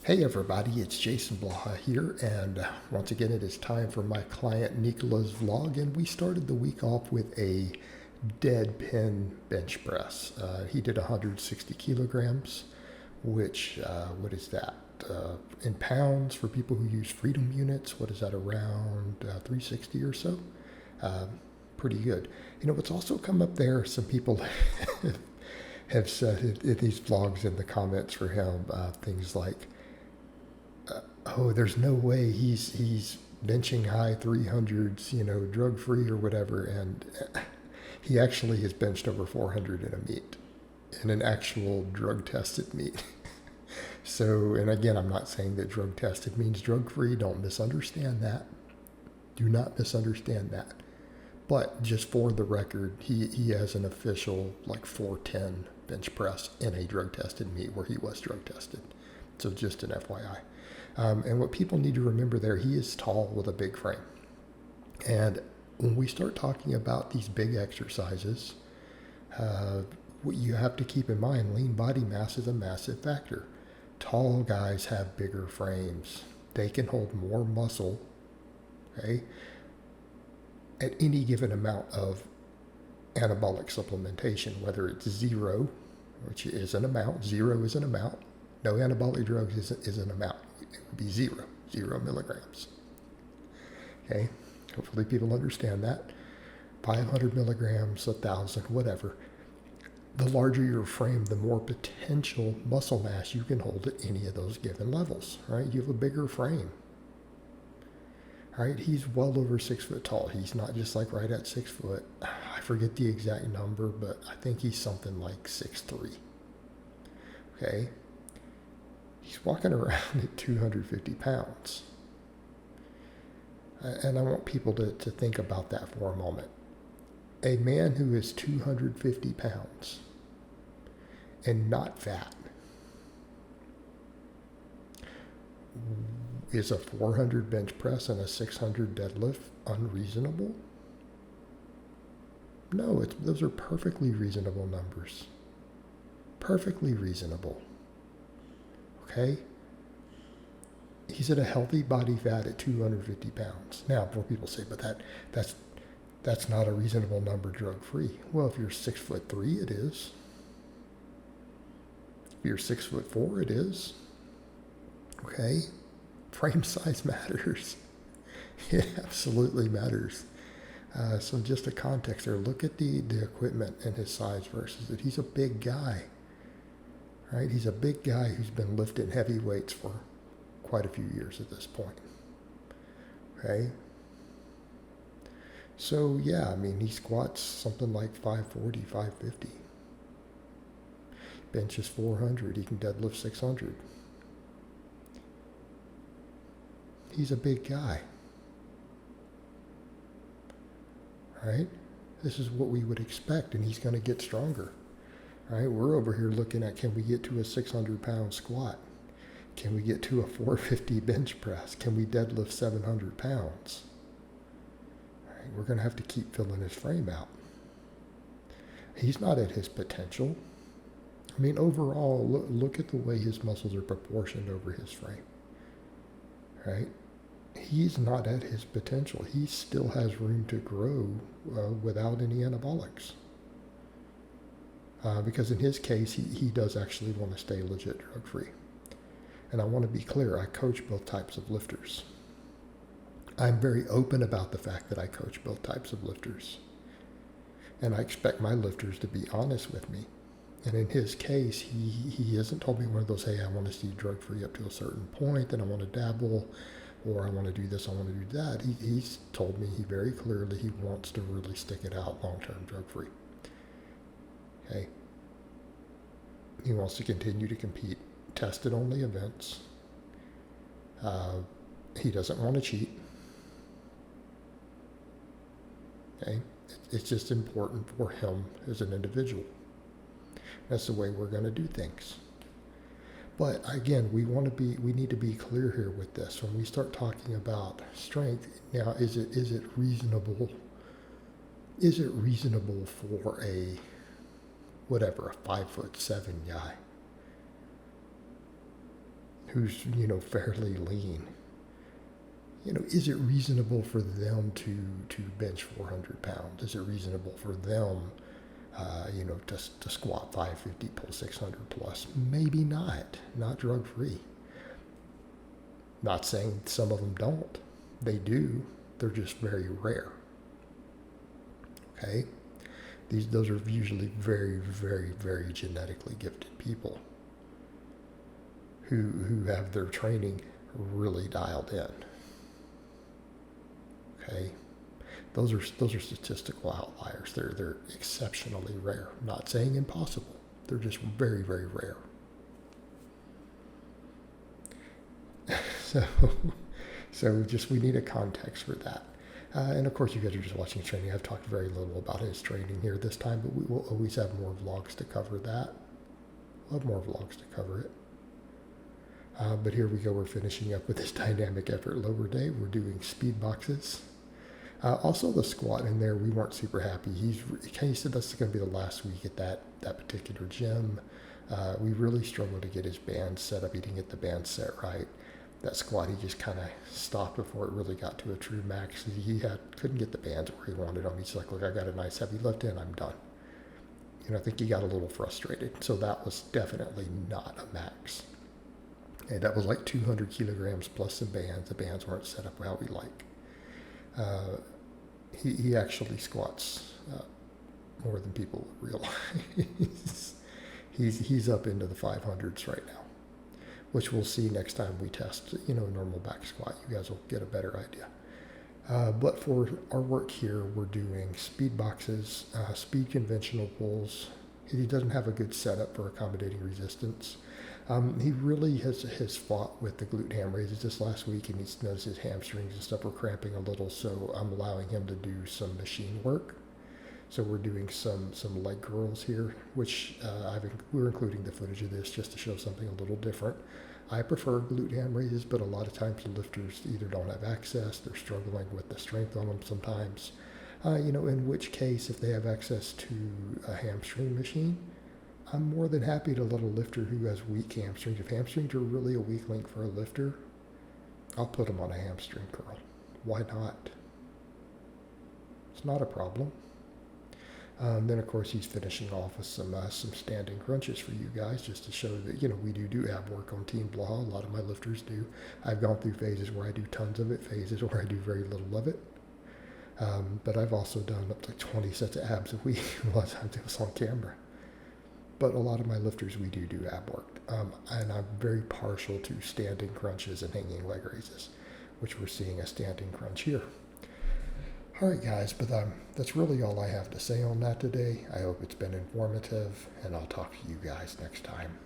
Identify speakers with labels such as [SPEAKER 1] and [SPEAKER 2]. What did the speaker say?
[SPEAKER 1] Hey everybody, it's Jason Blaha here, and once again it is time for my client Nikola's vlog, and we started the week off with a dead pin bench press. He did 160 kilograms, which, what is that? In pounds for people who use freedom units, what is that, around 360 or so? Uh, Pretty good. You know, what's also come up there, some people have said in these vlogs in the comments for him, things like, oh, there's no way he's benching high 300s, drug free or whatever. And he actually has benched over 400 in a meet, in an actual drug tested meet. So, and again, I'm not saying that drug tested means drug free. Don't misunderstand that. Do not misunderstand that. But just for the record, he has an official like 410 bench press in a drug tested meet where he was drug tested. So just an FYI. And what people need to remember there, he is tall with a big frame. And when we start talking about these big exercises, what you have to keep in mind, lean body mass is a massive factor. Tall guys have bigger frames. They can hold more muscle, okay, at any given amount of anabolic supplementation, whether it's zero, which is an amount, zero is an amount, no anabolic drugs is an amount. It would be zero milligrams. Okay, hopefully people understand that. 500 milligrams, 1,000, whatever. The larger your frame, the more potential muscle mass you can hold at any of those given levels, right? You have a bigger frame. All right, he's well over 6 foot tall. He's not just like right at 6 foot. I forget the exact number, but I think he's something like 6'3". Okay. He's walking around at 250 pounds. And I want people to think about that for a moment. A man who is 250 pounds and not fat, is a 400 bench press and a 600 deadlift unreasonable? No, those are perfectly reasonable numbers. Perfectly reasonable. Okay? He's at a healthy body fat at 250 pounds. Now, more people say, but that's not a reasonable number drug free. Well, if you're 6'3", it is. If you're 6'4", it is. Okay? Frame size matters. It absolutely matters. So just a context there. Look at the equipment and his size versus it. He's a big guy. Right? He's a big guy who's been lifting heavy weights for quite a few years at this point. Okay? So yeah, I mean, he squats something like 540, 550. Benches 400. He can deadlift 600. He's a big guy. Right? This is what we would expect, and he's going to get stronger. Right? We're over here looking at, can we get to a 600-pound squat? Can we get to a 450 bench press? Can we deadlift 700 pounds? Right? We're going to have to keep filling his frame out. He's not at his potential. I mean, overall, look at the way his muscles are proportioned over his frame. Right? He's not at his potential. He still has room to grow without any anabolics. Because in his case, he does actually want to stay legit drug-free. And I want to be clear, I coach both types of lifters. I'm very open about the fact that I coach both types of lifters. And I expect my lifters to be honest with me. And in his case, he hasn't told me one of those, hey, I want to see drug-free up to a certain point, and I want to dabble, or I want to do this, I want to do that. He's told me very clearly he wants to really stick it out long-term drug-free. Okay. He wants to continue to compete, tested only events. He doesn't want to cheat. Okay. It's just important for him as an individual. That's the way we're going to do things. But again, we need to be clear here with this. When we start talking about strength, now is it reasonable? Is it reasonable for a 5'7" guy who's, fairly lean, is it reasonable for them to bench 400 pounds? Is it reasonable for them, to squat 550, pull 600 plus? Maybe not drug free. Not saying some of them don't. They do. They're just very rare. Okay? Those are usually very, very, very genetically gifted people who have their training really dialed in. Okay? Those are statistical outliers. They're exceptionally rare. I'm not saying impossible. They're just very, very rare. So we need a context for that. And of course, you guys are just watching training. I've talked very little about his training here this time, but we will always have more vlogs to cover that. We'll have more vlogs to cover it. But here we go. We're finishing up with this dynamic effort lower day. We're doing speed boxes. Also, the squat in there, we weren't super happy. He said this is going to be the last week at that particular gym. We really struggled to get his band set up. He didn't get the band set right. That squat, he just kind of stopped before it really got to a true max. He couldn't get the bands where he wanted them. He's like, look, I got a nice heavy lift in, I'm done. I think he got a little frustrated. So that was definitely not a max. And that was like 200 kilograms plus some bands. The bands weren't set up how we like. He actually squats more than people realize. He's up into the 500s right now, which we'll see next time we test, normal back squat. You guys will get a better idea. But for our work here, we're doing speed boxes, speed conventional pulls. He doesn't have a good setup for accommodating resistance. He really has fought with the glute ham raises this last week, and he's noticed his hamstrings and stuff are cramping a little, so I'm allowing him to do some machine work. So we're doing some leg curls here, which we're including the footage of this just to show something a little different. I prefer glute ham raises, but a lot of times the lifters either don't have access, they're struggling with the strength on them sometimes. In which case, if they have access to a hamstring machine, I'm more than happy to let a lifter who has weak hamstrings. If hamstrings are really a weak link for a lifter, I'll put them on a hamstring curl. Why not? It's not a problem. Then, of course, he's finishing off with some standing crunches for you guys, just to show that, we do ab work on Team Blaha. A lot of my lifters do. I've gone through phases where I do tons of it, phases where I do very little of it. But I've also done up to 20 sets of abs a week. A lot of times it was on camera. But a lot of my lifters, we do ab work. And I'm very partial to standing crunches and hanging leg raises, which we're seeing a standing crunch here. All right, guys, but that's really all I have to say on that today. I hope it's been informative, and I'll talk to you guys next time.